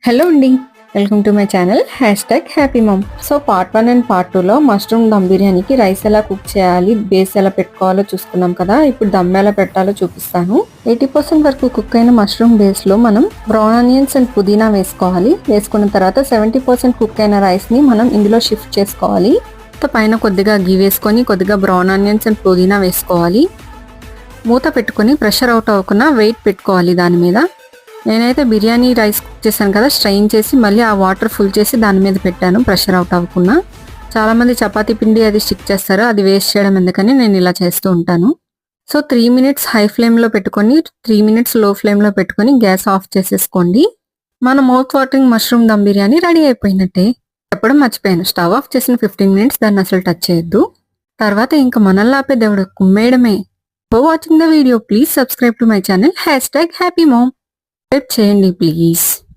Hello అండి, welcome to my channel happy ma'am. So part 1 and part 2లో mushroom dum బిర్యానీకి rice ఎలా cook చేయాలి, బేస్ ఎలా పెట్టుకోవాలో చూసుకున్నాం కదా. ఇప్పుడు దమ్ ఎలా పెట్టాలో చూపిస్తాను. 80% వరకు కుక్ అయిన మష్రూమ్ బేస్లో మనం బ్రౌన్ ఆనియన్స్ అండ్ పుదీనా వేసుకోవాలి. వేసుకున్న తర్వాత 70% కుక్ అయిన రైస్ని మనం ఇందులో షిఫ్ట్ చేసుకోవాలి. పైన కొద్దిగా గీ వేసుకొని కొద్దిగా బ్రౌన్ ఆనియన్స్ అండ్ పుదీనా వేసుకోవాలి. మూత పెట్టుకొని ప్రెషర్ అవుట్ అవ్వకుండా వెయిట్ పెట్టుకోవాలి దాని మీద. నేనైతే బిర్యానీ రైస్ కుక్ చేశాను కదా, స్ట్రెయిన్ చేసి మళ్ళీ ఆ వాటర్ ఫుల్ చేసి దాని మీద పెట్టాను ప్రెషర్ అవుట్ అవ్వకుండా. చాలామంది చపాతీ పిండి అది స్టిక్ చేస్తారు, అది వేస్ట్ చేయడం ఎందుకని నేను ఇలా చేస్తూ ఉంటాను. సో 3 మినిట్స్ హై ఫ్లేమ్లో పెట్టుకొని 3 మినిట్స్ లో ఫ్లేమ్లో పెట్టుకొని గ్యాస్ ఆఫ్ చేసేసుకోండి. మన mouth watering mushroom dum biryani ready అయిపోయినట్టే. చెప్పడం మర్చిపోయాను, స్టవ్ ఆఫ్ చేసిన 15 మినిట్స్ దాన్ని అసలు టచ్ చేయొద్దు. తర్వాత ఇంకా మనల్ని ఆపే దేవుడు కుమ్మేయడమే. For watching the video please subscribe to my channel happy mom. చేయండి ప్లీజ్.